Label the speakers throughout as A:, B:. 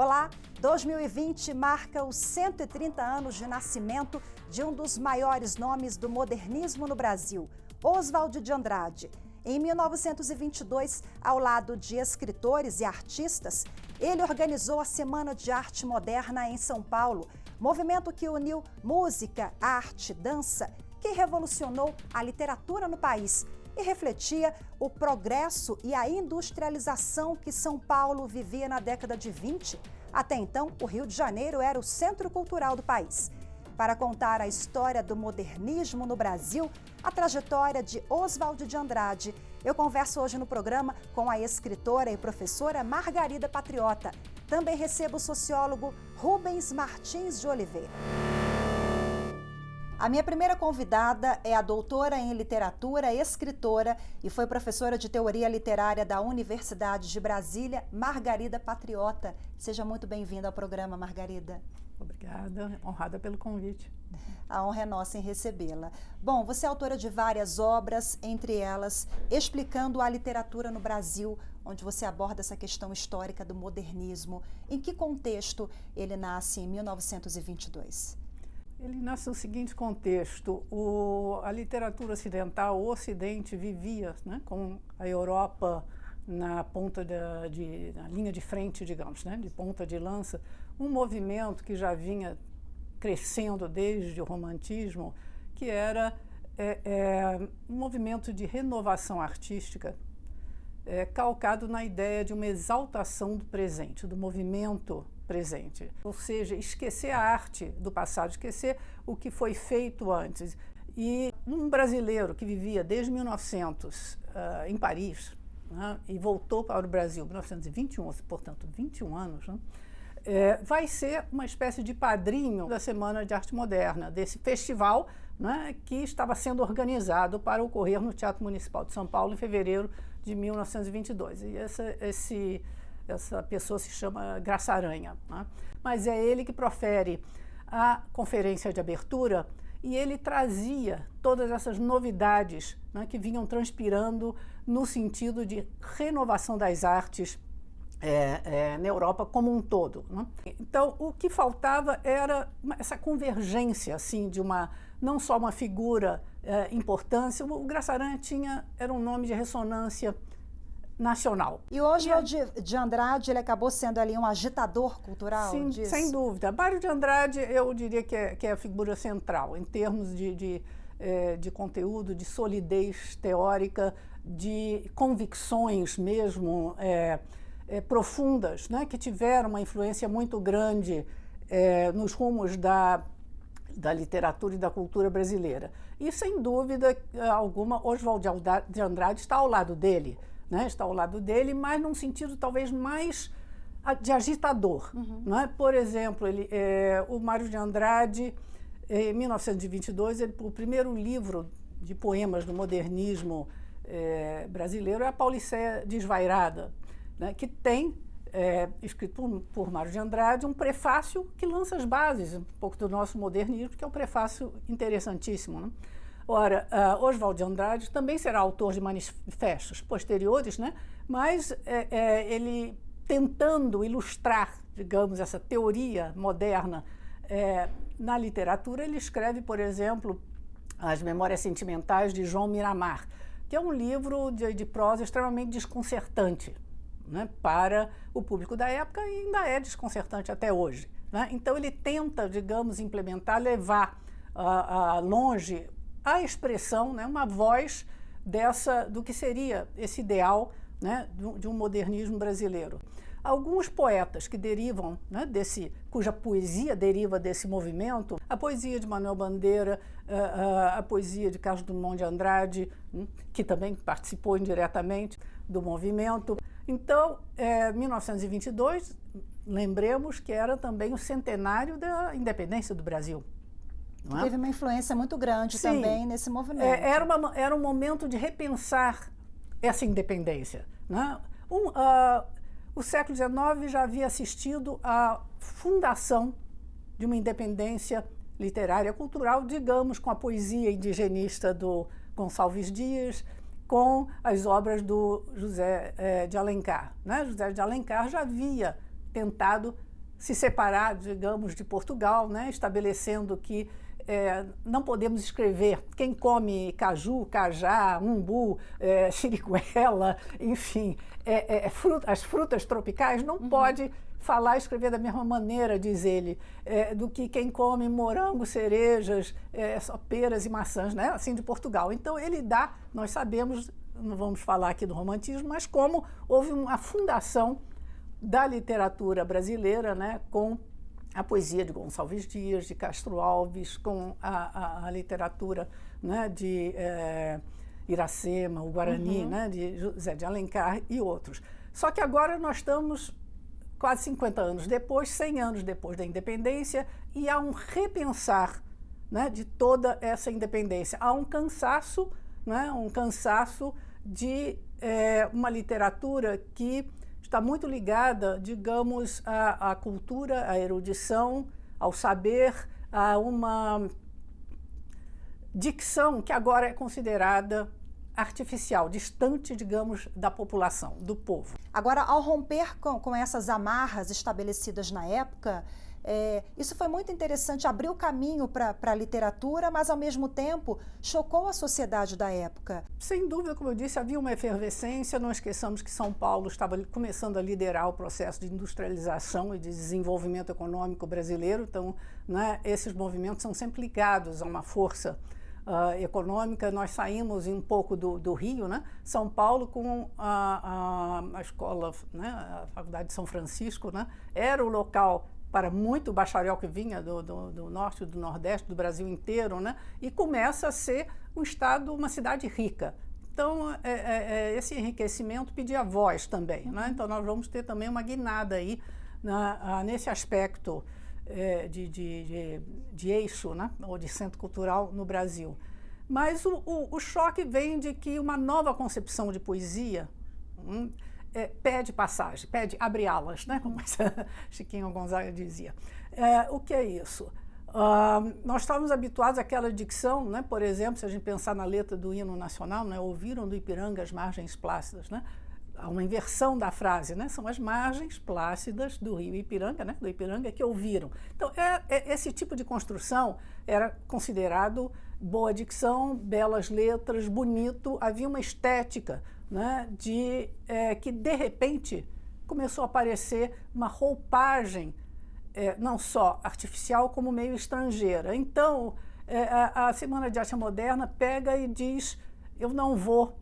A: Olá, 2020 marca os 130 anos de nascimento de um dos maiores nomes do modernismo no Brasil, Oswald de Andrade. Em 1922, ao lado de escritores e artistas, ele organizou a Semana de Arte Moderna em São Paulo, movimento que uniu música, arte, dança, que revolucionou a literatura no país e refletia o progresso e a industrialização que São Paulo vivia na década de 20. Até então, o Rio de Janeiro era o centro cultural do país. Para contar a história do modernismo no Brasil, a trajetória de Oswald de Andrade, eu converso hoje no programa com a escritora e professora Margarida Patriota. Também recebo o sociólogo Rubens Martins de Oliveira. A minha primeira convidada é a doutora em literatura, escritora e foi professora de teoria literária da Universidade de Brasília, Margarida Patriota. Seja muito bem-vinda ao programa, Margarida.
B: Obrigada, honrada pelo convite.
A: A honra é nossa em recebê-la. Bom, você é autora de várias obras, entre elas Explicando a Literatura no Brasil, onde você aborda essa questão histórica do modernismo. Em que contexto ele nasce em 1922?
B: Ele nasce no seguinte contexto: a literatura ocidental, o Ocidente, vivia, né, com a Europa na ponta na linha de frente, digamos, né, de ponta de lança, um movimento que já vinha crescendo desde o romantismo, que era um movimento de renovação artística, calcado na ideia de uma exaltação do presente, do movimento presente. Ou seja, esquecer a arte do passado, esquecer o que foi feito antes. E um brasileiro que vivia desde 1900 em Paris, né, e voltou para o Brasil em 1921, portanto 21 anos, né, vai ser uma espécie de padrinho da Semana de Arte Moderna, desse festival, né, que estava sendo organizado para ocorrer no Teatro Municipal de São Paulo em fevereiro de 1922. E essa pessoa se chama Graça Aranha, né? Mas é ele que profere a conferência de abertura e ele trazia todas essas novidades, né, que vinham transpirando no sentido de renovação das artes na Europa como um todo, né? Então, o que faltava era essa convergência, assim, de não só uma figura importância. O Graça Aranha era um nome de ressonância nacional.
A: E Oswald de Andrade, ele acabou sendo ali um agitador cultural?
B: Sim,
A: disso?
B: sem dúvida. Mário de Andrade, eu diria que é a figura central, em termos de conteúdo, de solidez teórica, de convicções mesmo profundas, né, que tiveram uma influência muito grande nos rumos da literatura e da cultura brasileira. E, sem dúvida alguma, Oswald de Andrade está ao lado dele, né? Está ao lado dele, mas num sentido talvez mais de agitador. Uhum. Não é? Por exemplo, o Mário de Andrade, em 1922, o primeiro livro de poemas do modernismo brasileiro é a Paulicéia Desvairada, né? Que tem, escrito por Mário de Andrade, um prefácio que lança as bases um pouco do nosso modernismo, que é um prefácio interessantíssimo, né? Ora, Oswald de Andrade também será autor de manifestos posteriores, né? Mas ele tentando ilustrar, digamos, essa teoria moderna na literatura, ele escreve, por exemplo, As Memórias Sentimentais de João Miramar, que é um livro de prosa extremamente desconcertante, né, para o público da época, e ainda é desconcertante até hoje, né? Então ele tenta, digamos, implementar, levar longe a expressão, né, uma voz do que seria esse ideal, né, de um modernismo brasileiro. Alguns poetas que derivam, né, cuja poesia deriva desse movimento, a poesia de Manuel Bandeira, a poesia de Carlos Drummond de Andrade, que também participou indiretamente do movimento. Então, 1922, lembremos que era também o centenário da independência do Brasil.
A: Teve uma influência muito grande. Sim, também nesse movimento.
B: Era um momento de repensar essa independência, né? O século XIX já havia assistido à fundação de uma independência literária cultural, digamos, com a poesia indigenista do Gonçalves Dias, com as obras do José de Alencar, né? José de Alencar já havia tentado se separar, digamos, de Portugal, né, estabelecendo que não podemos escrever quem come caju, cajá, umbu, siriguela, enfim, as frutas tropicais não pode falar e escrever da mesma maneira, diz ele, do que quem come morango, cerejas, só peras e maçãs, né, assim de Portugal. Então ele dá, nós sabemos, não vamos falar aqui do romantismo, mas como houve uma fundação da literatura brasileira, né, com a poesia de Gonçalves Dias, de Castro Alves, com a literatura, né, de Iracema, o Guarani, né, de José de Alencar e outros. Só que agora nós estamos quase 50 anos depois, 100 anos depois da independência, e há um repensar, né, de toda essa independência. Há um cansaço, né, de uma literatura que está muito ligada, digamos, à cultura, à erudição, ao saber, a uma dicção que agora é considerada artificial, distante, digamos, da população, do povo.
A: Agora, ao romper com essas amarras estabelecidas na época, isso foi muito interessante, abriu caminho para a literatura, mas ao mesmo tempo chocou a sociedade da época.
B: Sem dúvida, como eu disse, havia uma efervescência. Não esqueçamos que São Paulo estava começando a liderar o processo de industrialização e de desenvolvimento econômico brasileiro. Então, né, esses movimentos são sempre ligados a uma força econômica. Nós saímos um pouco do Rio, né? São Paulo, com a escola, né, a Faculdade de São Francisco, né, era o local para muito bacharel que vinha do norte, do nordeste, do Brasil inteiro, né? E começa a ser um estado, uma cidade rica. Então, esse enriquecimento pedia voz também, né? Então, nós vamos ter também uma guinada aí nesse aspecto de eixo, né? Ou de centro cultural no Brasil. Mas o choque vem de que uma nova concepção de poesia pede passagem, pede abre alas, né? Como Chiquinho Gonzaga dizia. O que é isso? Nós estávamos habituados àquela dicção, né? Por exemplo, se a gente pensar na letra do hino nacional, né? Ouviram do Ipiranga as margens plácidas, né? Há uma inversão da frase, né? São as margens plácidas do rio Ipiranga, né? Do Ipiranga que ouviram. Então, esse tipo de construção era considerado boa dicção, belas letras, bonito, havia uma estética, né, que de repente começou a aparecer uma roupagem não só artificial como meio estrangeira. Então a Semana de Arte Moderna pega e diz: eu não vou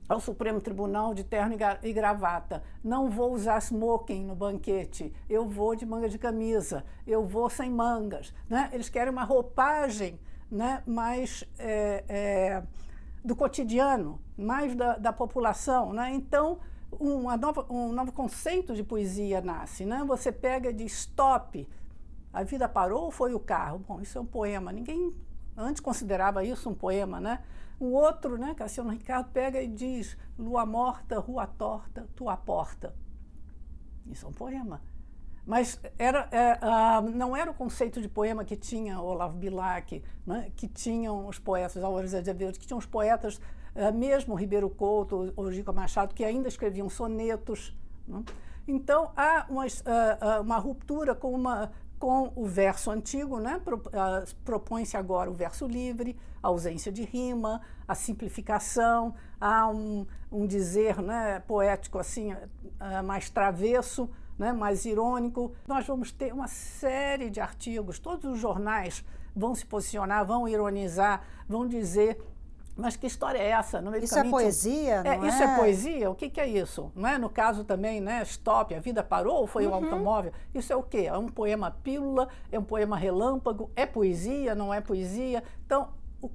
B: ao Supremo Tribunal de terno e gravata, não vou usar smoking no banquete, eu vou de manga de camisa, eu vou sem mangas, né? Eles querem uma roupagem, né, mais do cotidiano, mais da população, né? Então, um novo conceito de poesia nasce, né? Você pega e diz: stop, a vida parou ou foi o carro? Bom, isso é um poema, ninguém antes considerava isso um poema, né? O outro, né, Cassiano Ricardo, pega e diz: lua morta, rua torta, tua porta. Isso é um poema. Mas não era o conceito de poema que tinha Olavo Bilac, né, que tinham os poetas, Álvares de Azevedo, que tinham os poetas, mesmo Ribeiro Couto ou Gica Machado, que ainda escreviam sonetos, né? Então, há uma ruptura com o verso antigo, né? Propõe-se agora o verso livre, a ausência de rima, a simplificação, há um dizer, né, poético assim, mais travesso, né, mais irônico. Nós vamos ter uma série de artigos, todos os jornais vão se posicionar, vão ironizar, vão dizer: mas que história é essa?
A: Isso é poesia, não é?
B: Isso é poesia? O que é isso? Não é? No caso também, né, stop, a vida parou ou foi o automóvel? Isso é o quê? É um poema pílula? É um poema relâmpago? É poesia? Não é poesia? Então, o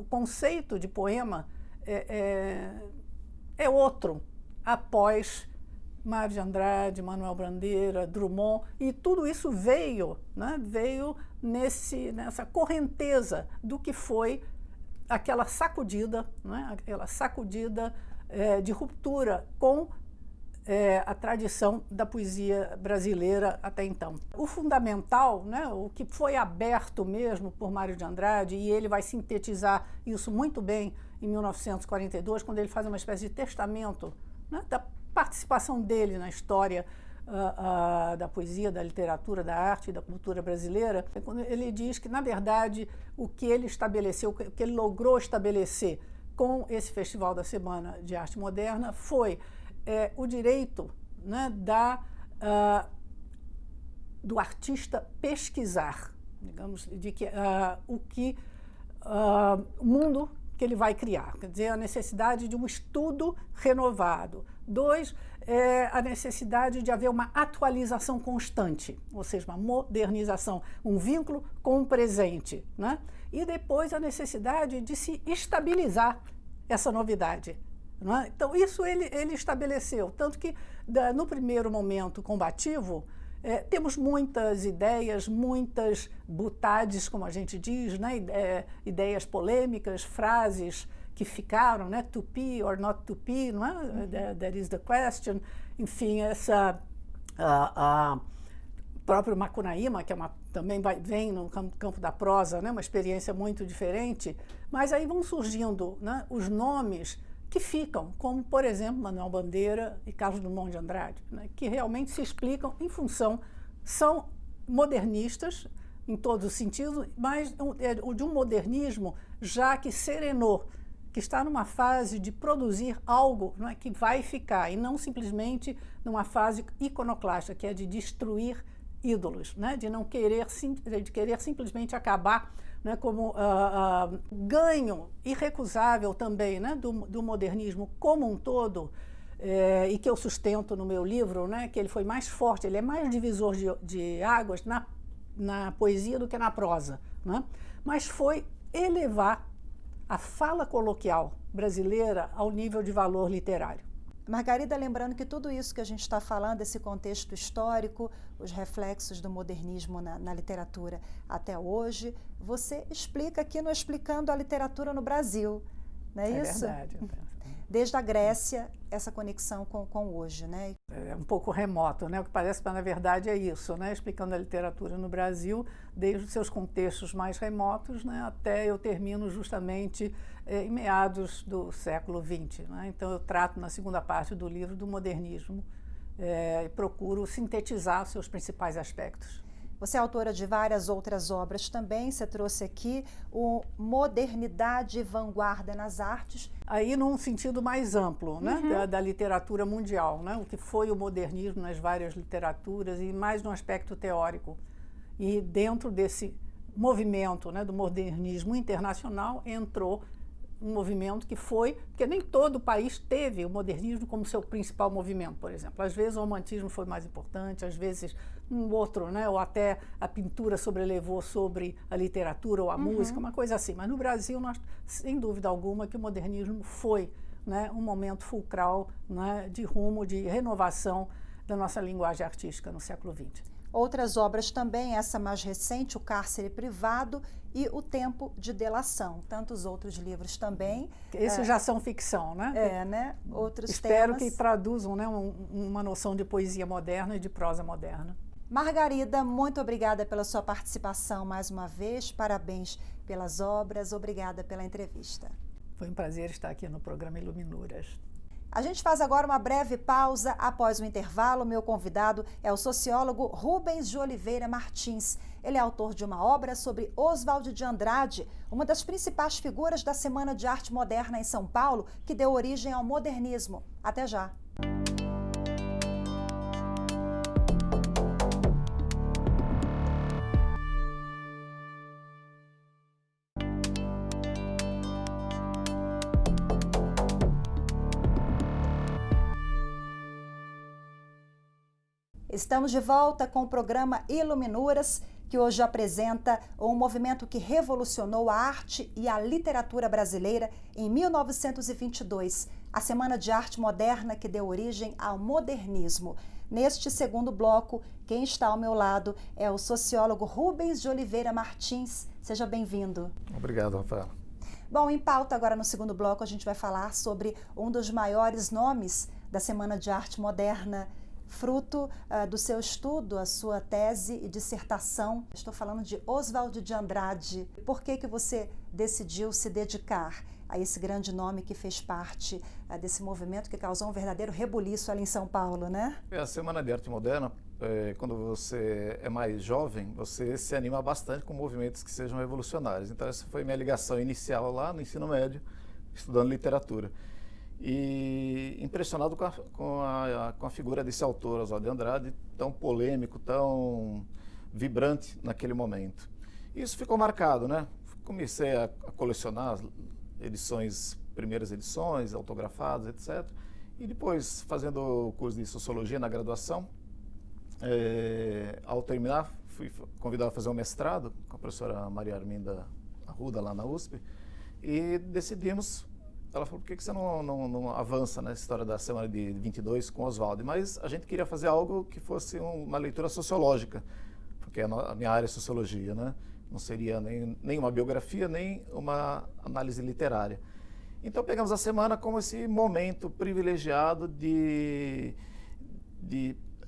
B: conceito de poema é outro, após Mário de Andrade, Manuel Bandeira, Drummond, e tudo isso veio, né, veio nessa correnteza do que foi aquela sacudida, né, aquela sacudida de ruptura com a tradição da poesia brasileira até então. O fundamental, né, o que foi aberto mesmo por Mário de Andrade, e ele vai sintetizar isso muito bem em 1942, quando ele faz uma espécie de testamento, né, da participação dele na história da poesia, da literatura, da arte e da cultura brasileira, é quando ele diz que, na verdade, o que ele estabeleceu, o que ele logrou estabelecer com esse Festival da Semana de Arte Moderna foi o direito, né, do artista pesquisar, digamos, de que o mundo que ele vai criar, quer dizer, a necessidade de um estudo renovado. 2, a necessidade de haver uma atualização constante, ou seja, uma modernização, um vínculo com o presente, né? E depois a necessidade de se estabilizar essa novidade. Né? Então, isso ele estabeleceu, tanto que no primeiro momento combativo, temos muitas ideias, muitas butades, como a gente diz, né? Ideias polêmicas, frases que ficaram, né? To be or not to be, não é? That is the question. Enfim, próprio Macunaíma, que também vem no campo da prosa, né? Uma experiência muito diferente, mas aí vão surgindo, né, os nomes que ficam, como, por exemplo, Manuel Bandeira e Carlos Drummond de Andrade, né, que realmente se explicam em função, são modernistas em todos os sentidos, mas de um modernismo já que serenou, que está numa fase de produzir algo, não é, que vai ficar, e não simplesmente numa fase iconoclasta, que é de destruir ídolos, né, de não querer, de querer simplesmente acabar, né, como ganho irrecusável também, né, do modernismo como um todo, e que eu sustento no meu livro, né, que ele foi mais forte, ele é mais divisor de águas na poesia do que na prosa, né, mas foi elevar a fala coloquial brasileira ao nível de valor literário.
A: Margarida, lembrando que tudo isso que a gente está falando, esse contexto histórico, os reflexos do modernismo na literatura até hoje, você explica aqui no Explicando a Literatura no Brasil, não é isso?
B: É verdade.
A: Desde a Grécia, essa conexão com hoje, né?
B: É um pouco remoto, né? O que parece, mas na verdade é isso, né? Explicando a literatura no Brasil, desde os seus contextos mais remotos, né? Até eu termino justamente em meados do século XX, né? Então eu trato na segunda parte do livro do modernismo e procuro sintetizar os seus principais aspectos.
A: Você é autora de várias outras obras também, você trouxe aqui o Modernidade e Vanguarda nas Artes.
B: Aí num sentido mais amplo, né, da literatura mundial, né, o que foi o modernismo nas várias literaturas e mais no aspecto teórico. E dentro desse movimento, né, do modernismo internacional entrou um movimento que foi, porque nem todo país teve o modernismo como seu principal movimento, por exemplo. Às vezes o romantismo foi mais importante, às vezes um outro, né? Ou até a pintura sobrelevou sobre a literatura ou a música, uma coisa assim. Mas no Brasil, nós, sem dúvida alguma, que o modernismo foi, né, um momento fulcral, né, de rumo, de renovação da nossa linguagem artística no século XX.
A: Outras obras também, essa mais recente, O Cárcere Privado e O Tempo de Delação. Tantos outros livros também.
B: Esses já são ficção, né?
A: Né? Outros
B: Espero
A: temas
B: que traduzam, né, uma noção de poesia moderna e de prosa moderna.
A: Margarida, muito obrigada pela sua participação mais uma vez. Parabéns pelas obras. Obrigada pela entrevista.
B: Foi um prazer estar aqui no programa Iluminuras.
A: A gente faz agora uma breve pausa. Após o intervalo, meu convidado é o sociólogo Rubens de Oliveira Martins. Ele é autor de uma obra sobre Oswald de Andrade, uma das principais figuras da Semana de Arte Moderna em São Paulo, que deu origem ao modernismo. Até já! Estamos de volta com o programa Iluminuras, que hoje apresenta um movimento que revolucionou a arte e a literatura brasileira em 1922, a Semana de Arte Moderna que deu origem ao modernismo. Neste segundo bloco, quem está ao meu lado é o sociólogo Rubens de Oliveira Martins. Seja bem-vindo.
C: Obrigado, Rafaela.
A: Bom, em pauta agora no segundo bloco a gente vai falar sobre um dos maiores nomes da Semana de Arte Moderna, fruto do seu estudo, a sua tese e dissertação. Estou falando de Oswald de Andrade. Por que você decidiu se dedicar a esse grande nome que fez parte desse movimento que causou um verdadeiro rebuliço ali em São Paulo, né?
C: A Semana de Arte Moderna, quando você é mais jovem, você se anima bastante com movimentos que sejam revolucionários. Então essa foi minha ligação inicial lá no ensino médio, estudando literatura. E impressionado com a figura desse autor, Oswald de Andrade, tão polêmico, tão vibrante naquele momento. Isso ficou marcado, né? Comecei a colecionar as primeiras edições, autografadas, etc. E depois, fazendo o curso de Sociologia na graduação, ao terminar, fui convidado a fazer um mestrado com a professora Maria Arminda Arruda, lá na USP, e decidimos. Ela falou, por que você não avança nessa história da Semana de 22 com Oswald? Mas a gente queria fazer algo que fosse uma leitura sociológica, porque a minha área é sociologia, né? Não seria nem uma biografia, nem uma análise literária. Então pegamos a semana como esse momento privilegiado de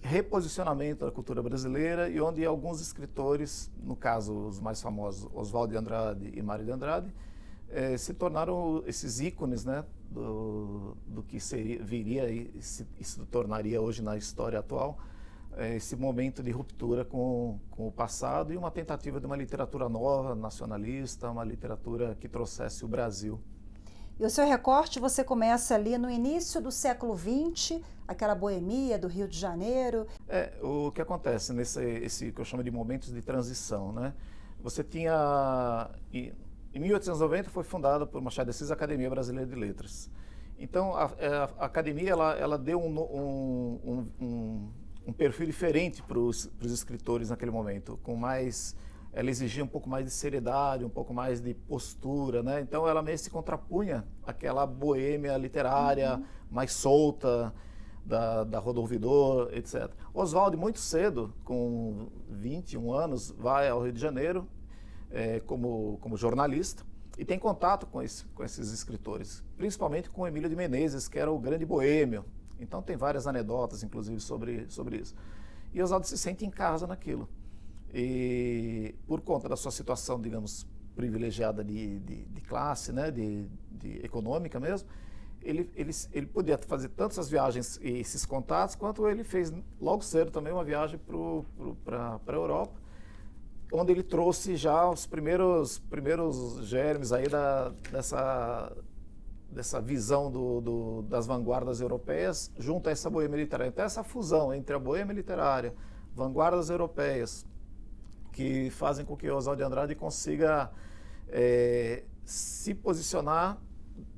C: reposicionamento da cultura brasileira e onde alguns escritores, no caso os mais famosos, Oswald de Andrade e Mário de Andrade, se tornaram esses ícones, né, do que viria e se tornaria hoje na história atual, esse momento de ruptura com o passado e uma tentativa de uma literatura nova, nacionalista, uma literatura que trouxesse o Brasil.
A: E o seu recorte você começa ali no início do século XX, aquela boemia do Rio de Janeiro.
C: O que acontece esse que eu chamo de momentos de transição, né? Você tinha... Em 1890 foi fundada por Machado de Assis a Academia Brasileira de Letras. Então a academia ela deu um perfil diferente para os escritores naquele momento, ela exigia um pouco mais de seriedade, um pouco mais de postura, né? Então ela meio se contrapunha àquela boêmia literária mais solta da Rodolfo Ouvidor, etc. Oswald, muito cedo, com 21 anos, vai ao Rio de Janeiro como jornalista e tem contato com esses escritores, principalmente com Emílio de Menezes, que era o grande boêmio. Então tem várias anedotas, inclusive, sobre isso. E Oswald se sente em casa naquilo. E por conta da sua situação, digamos, privilegiada de classe, né, de econômica mesmo, ele podia fazer tanto essas viagens e esses contatos, quanto ele fez logo cedo também uma viagem para a Europa, onde ele trouxe já os primeiros germes aí dessa visão das vanguardas europeias junto a essa boêmia literária. Então essa fusão entre a boêmia literária, vanguardas europeias, que fazem com que Oswald de Andrade consiga se posicionar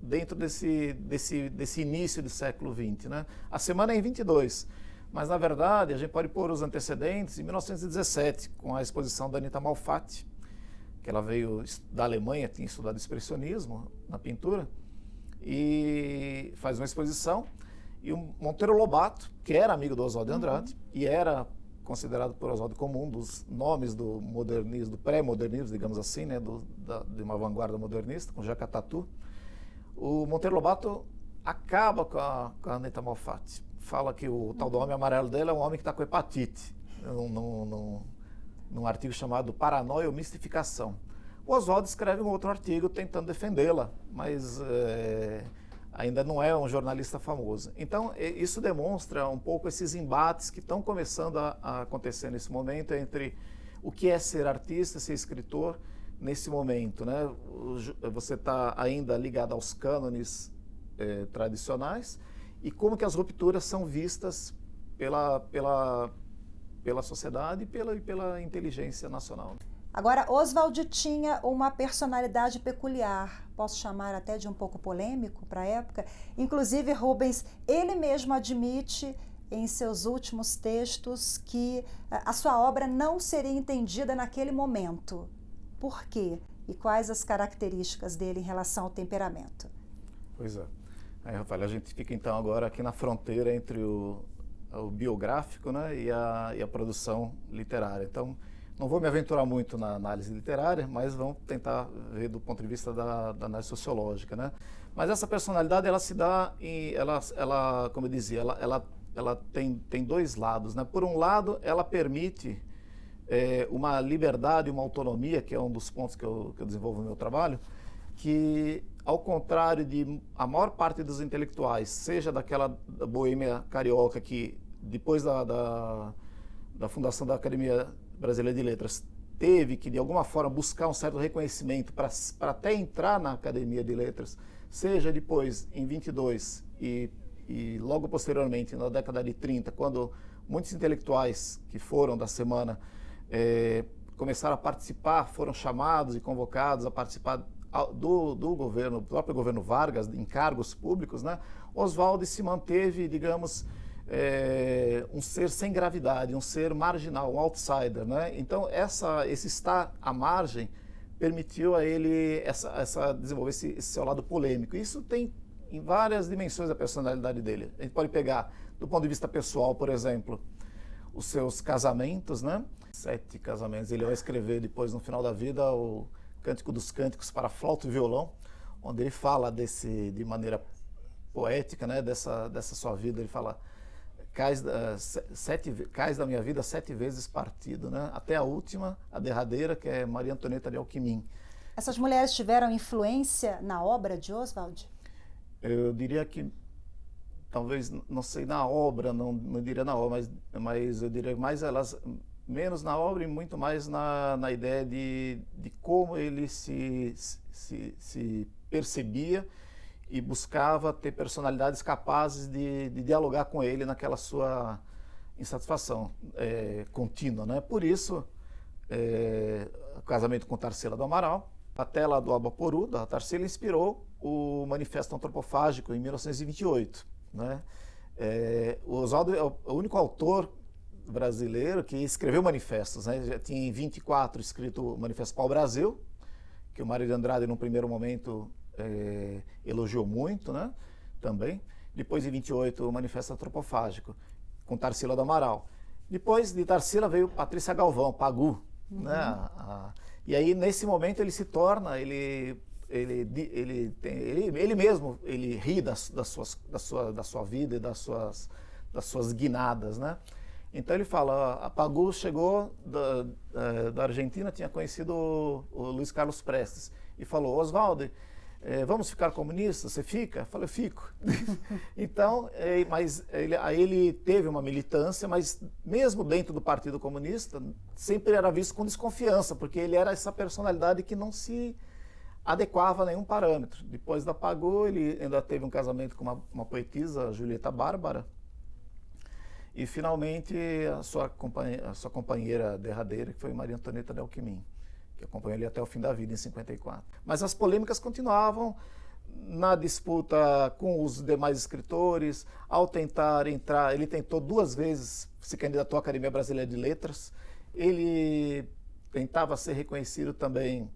C: dentro desse início do século XX, né? A semana é em 22, mas na verdade a gente pode pôr os antecedentes em 1917, com a exposição da Anita Malfatti, que ela veio da Alemanha, tinha estudado expressionismo na pintura, e faz uma exposição, e o Monteiro Lobato, que era amigo do Oswald de Andrade, e era considerado por Oswald como um dos nomes do modernismo, do pré-modernismo, digamos assim, né, de uma vanguarda modernista, com Jacques Tatu, o Monteiro Lobato acaba com a Anita Malfatti. Fala que o tal do homem amarelo dela é um homem que está com hepatite, num artigo chamado Paranoia ou Mistificação. O Oswald escreve um outro artigo tentando defendê-la, mas ainda não é um jornalista famoso. Então, isso demonstra um pouco esses embates que estão começando a acontecer nesse momento entre o que é ser artista, ser escritor, nesse momento, né? Você está ainda ligado aos cânones tradicionais e como que as rupturas são vistas pela sociedade e pela inteligência nacional.
A: Agora, Oswald tinha uma personalidade peculiar, posso chamar até de um pouco polêmico para a época. Inclusive, Rubens, ele mesmo admite em seus últimos textos que a sua obra não seria entendida naquele momento. Por quê? E quais as características dele em relação ao temperamento?
C: Pois é. Aí, Rafael, a gente fica então agora aqui na fronteira entre o biográfico, né, e a produção literária. Então, não vou me aventurar muito na análise literária, mas vamos tentar ver do ponto de vista da análise sociológica, né? Mas essa personalidade, ela se dá, ela como eu dizia, ela tem dois lados, né? Por um lado, ela permite uma liberdade, uma autonomia, que é um dos pontos que eu desenvolvo no meu trabalho, que, ao contrário de a maior parte dos intelectuais, seja daquela boêmia carioca que, depois da fundação da Academia Brasileira de Letras, teve que, de alguma forma, buscar um certo reconhecimento para até entrar na Academia de Letras, seja depois, em 22 e logo posteriormente, na década de 30, quando muitos intelectuais que foram da semana começaram a participar, foram chamados e convocados a participar do governo, do próprio governo Vargas, em cargos públicos, né? Oswaldo se manteve, digamos, um ser sem gravidade, um ser marginal, um outsider, né? Então, esse estar à margem permitiu a ele desenvolver esse seu lado polêmico. Isso tem em várias dimensões da personalidade dele. A gente pode pegar, do ponto de vista pessoal, por exemplo, os seus casamentos, né? 7 casamentos. Ele vai escrever depois, no final da vida, o Cântico dos Cânticos para flauta e violão, onde ele fala de maneira poética, né? dessa sua vida. Ele fala: cais da minha vida 7 vezes partido, né? Até a última, a derradeira, que é Maria Antonieta de Alckmin.
A: Essas mulheres tiveram influência na obra de Oswald?
C: Eu diria que, talvez, não sei na obra, não diria na obra, mas eu diria mais menos na obra e muito mais na ideia de como ele se percebia e buscava ter personalidades capazes de dialogar com ele naquela sua insatisfação contínua, né? Por isso, o casamento com Tarsila do Amaral, a tela do Abaporu, da Tarsila, inspirou o Manifesto Antropofágico, em 1928. Né? O Oswaldo é o único autor brasileiro que escreveu manifestos. Né? Já tinha em 24 escrito o Manifesto Pau-Brasil, que o Mário de Andrade, num primeiro momento, elogiou muito, né? Também. Depois, em 28, o Manifesto Antropofágico, com Tarsila do Amaral. Depois de Tarsila veio Patrícia Galvão, Pagu. Uhum. Né? E aí, nesse momento, ele se torna, ele mesmo, ele ri da sua vida e das suas guinadas, né? Então ele fala: a Pagu chegou da Argentina, tinha conhecido o Luiz Carlos Prestes, e falou: Oswaldo, vamos ficar comunistas? Você fica? Eu falei: eu fico. Então, mas aí ele teve uma militância, mas mesmo dentro do Partido Comunista, sempre era visto com desconfiança, porque ele era essa personalidade que não se adequava a nenhum parâmetro. Depois da Pagu, ele ainda teve um casamento com uma poetisa, Julieta Bárbara, e finalmente a sua companheira derradeira, que foi Maria Antonieta de Alckmin, que acompanhou ele até o fim da vida, em 54. Mas as polêmicas continuavam na disputa com os demais escritores. Ao tentar entrar, ele tentou 2 vezes, se candidatou à Academia Brasileira de Letras. Ele tentava ser reconhecido também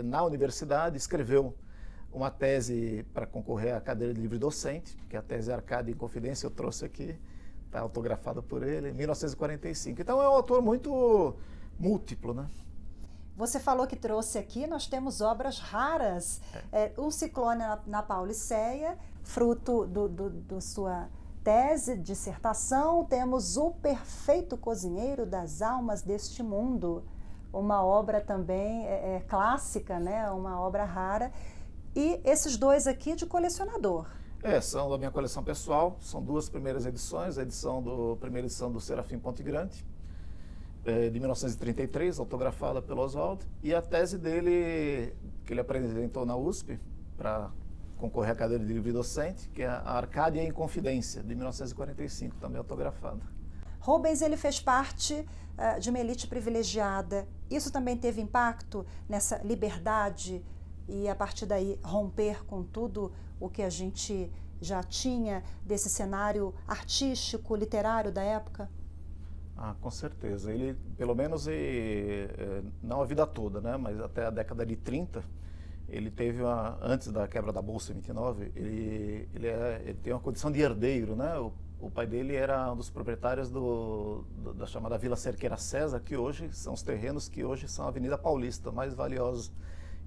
C: na universidade, escreveu uma tese para concorrer à cadeira de livre docente, que é a tese Arcádia em Confidência, eu trouxe aqui, está autografada por ele, em 1945. Então é um autor muito múltiplo, né?
A: Você falou que trouxe aqui, nós temos obras raras. Um Ciclone na Pauliceia, fruto da sua tese, dissertação. Temos O Perfeito Cozinheiro das Almas deste Mundo, uma obra também clássica, né? Uma obra rara. E esses 2 aqui de colecionador.
C: São da minha coleção pessoal, são 2 primeiras edições, primeira edição do Serafim Ponte Grande, de 1933, autografada pelo Oswaldo, e a tese dele, que ele apresentou na USP, para concorrer à cadeira de livre docente, que é a Arcádia em Confidência, de 1945, também autografada.
A: Rubens, ele fez parte de uma elite privilegiada. Isso também teve impacto nessa liberdade e, a partir daí, romper com tudo o que a gente já tinha desse cenário artístico, literário da época?
C: Com certeza. Ele, pelo menos, não a vida toda, né? Mas até a década de 30, ele teve antes da quebra da Bolsa em 29, ele tem uma condição de herdeiro, né? O pai dele era um dos proprietários da chamada Vila Cerqueira César, que hoje são os terrenos que hoje são a Avenida Paulista, mais valiosos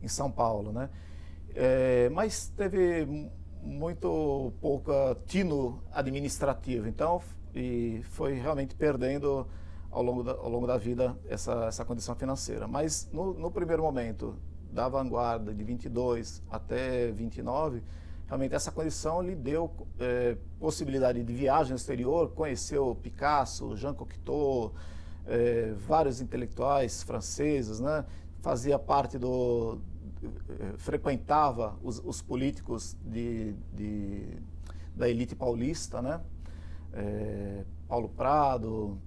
C: em São Paulo, né? Mas teve muito pouco tino administrativo, então, e foi realmente perdendo ao longo da vida essa condição financeira. Mas no primeiro momento da vanguarda de 22 até 29, realmente essa condição lhe deu possibilidade de viagem ao exterior, conheceu Picasso, Jean Cocteau, vários intelectuais franceses, né? Fazia parte frequentava os políticos da elite paulista, né? Paulo Prado,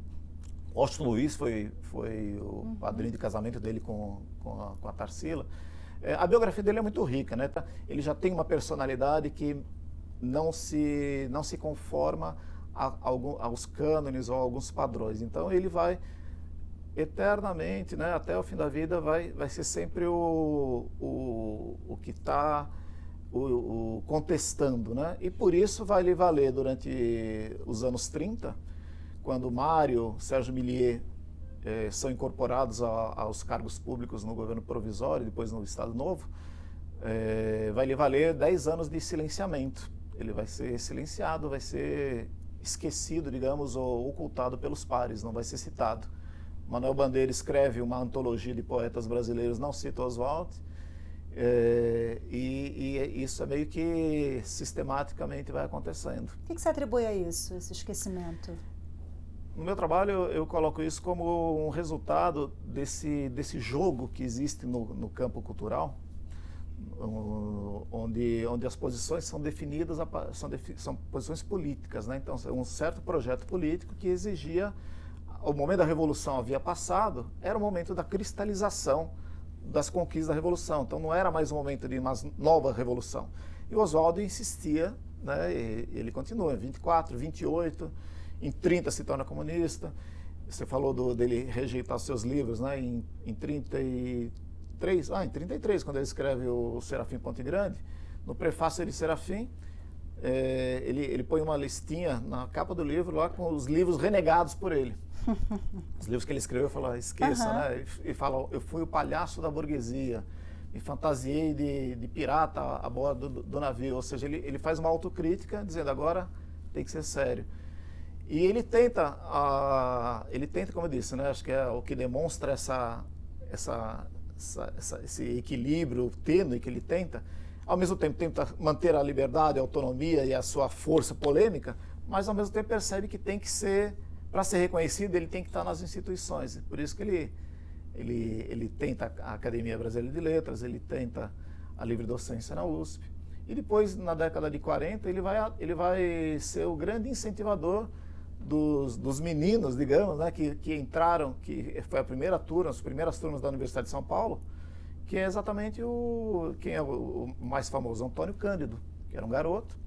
C: Washington Luiz foi o padrinho de casamento dele com a Tarsila. A biografia dele é muito rica, né? Ele já tem uma personalidade que não se conforma aos cânones ou a alguns padrões. Então ele vai eternamente, né, até o fim da vida, vai ser sempre o que está contestando, né? E por isso vai lhe valer durante os anos 30, quando Mário, Sérgio Millier são incorporados aos cargos públicos no governo provisório, depois no Estado Novo, vai lhe valer 10 anos de silenciamento. Ele vai ser silenciado, vai ser esquecido, digamos, ou ocultado pelos pares, não vai ser citado. Manuel Bandeira escreve uma antologia de poetas brasileiros, não cita Oswald, e isso é meio que sistematicamente vai acontecendo.
A: O que você atribui a isso, esse esquecimento?
C: No meu trabalho, eu coloco isso como um resultado desse jogo que existe no campo cultural, onde as posições são definidas, são posições políticas, né? Então, um certo projeto político que exigia, o momento da Revolução havia passado, era o momento da cristalização das conquistas da Revolução. Então, não era mais um momento de uma nova Revolução. E o Oswald insistia, né? Ele continua, em 24, 28... Em 30 se torna comunista. Você falou dele rejeitar seus livros, né? Em 33, em 33, quando ele escreve o Serafim Ponte Grande, no prefácio de Serafim, ele põe uma listinha na capa do livro lá com os livros renegados por ele. Os livros que ele escreveu, fala, esqueça, né? E fala, eu fui o palhaço da burguesia, me fantasiei de pirata a bordo do navio. Ou seja, ele faz uma autocrítica, dizendo agora tem que ser sério. E ele tenta, como eu disse, né? Acho que é o que demonstra esse equilíbrio tênue que ele tenta. Ao mesmo tempo tenta manter a liberdade, a autonomia e a sua força polêmica, mas ao mesmo tempo percebe que tem que ser, para ser reconhecido, ele tem que estar nas instituições. Por isso que ele tenta a Academia Brasileira de Letras, ele tenta a livre docência na USP. E depois, na década de 40, ele vai ser o grande incentivador dos meninos, digamos, né, que entraram, que foi a primeira turma, as primeiras turmas da Universidade de São Paulo, que é exatamente quem é o mais famoso, Antônio Cândido, que era um garoto.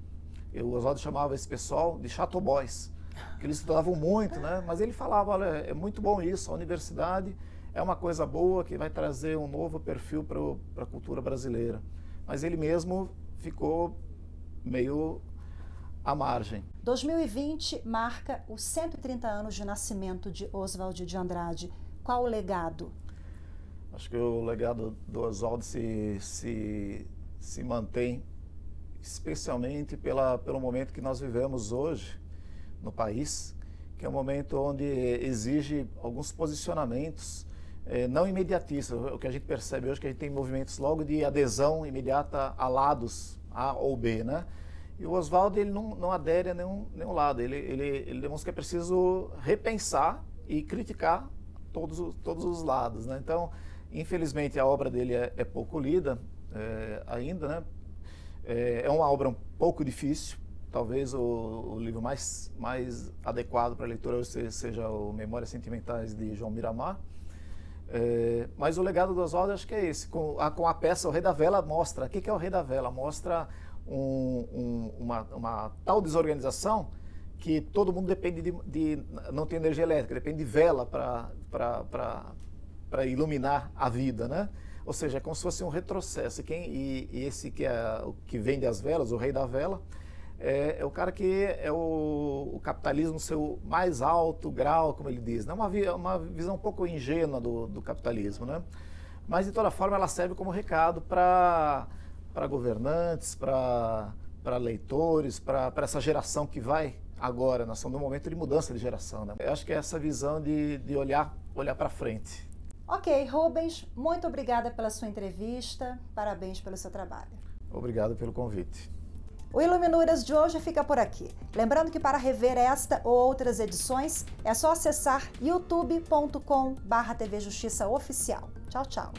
C: O Oswald chamava esse pessoal de Chateau Boys, que eles estudavam muito, né, mas ele falava, olha, é muito bom isso, a universidade é uma coisa boa que vai trazer um novo perfil para a cultura brasileira. Mas ele mesmo ficou meio à margem.
A: 2020 marca os 130 anos de nascimento de Oswald de Andrade. Qual o legado?
C: Acho que o legado do Oswald se mantém, especialmente pelo momento que nós vivemos hoje no país, que é um momento onde exige alguns posicionamentos não imediatistas. O que a gente percebe hoje é que a gente tem movimentos logo de adesão imediata a lados, A ou B, né? E o Oswald, ele não adere a nenhum lado. Ele demonstra que é preciso repensar e criticar todos os lados, né? Então, infelizmente, a obra dele é pouco lida ainda, né? É uma obra um pouco difícil. Talvez o livro mais adequado para a leitura seja o Memórias Sentimentais de João Miramar. Mas o legado do Oswald, acho que é esse. Com a peça O Rei da Vela mostra. O que é o Rei da Vela? Mostra uma tal desorganização que todo mundo depende não tem energia elétrica, depende de vela para iluminar a vida, né? Ou seja, é como se fosse um retrocesso. E esse que vende as velas, o Rei da Vela, é o cara que é o capitalismo no seu mais alto grau, como ele diz, né? Uma visão um pouco ingênua do capitalismo, né? Mas, de toda forma, ela serve como recado para governantes, para leitores, para essa geração que vai agora. Nós estamos num momento de mudança de geração, né? Eu acho que é essa visão de olhar para frente.
A: Ok, Rubens, muito obrigada pela sua entrevista, parabéns pelo seu trabalho.
C: Obrigado pelo convite.
A: O Iluminuras de hoje fica por aqui. Lembrando que para rever esta ou outras edições, é só acessar youtube.com/TV Justiça Oficial. Tchau, tchau.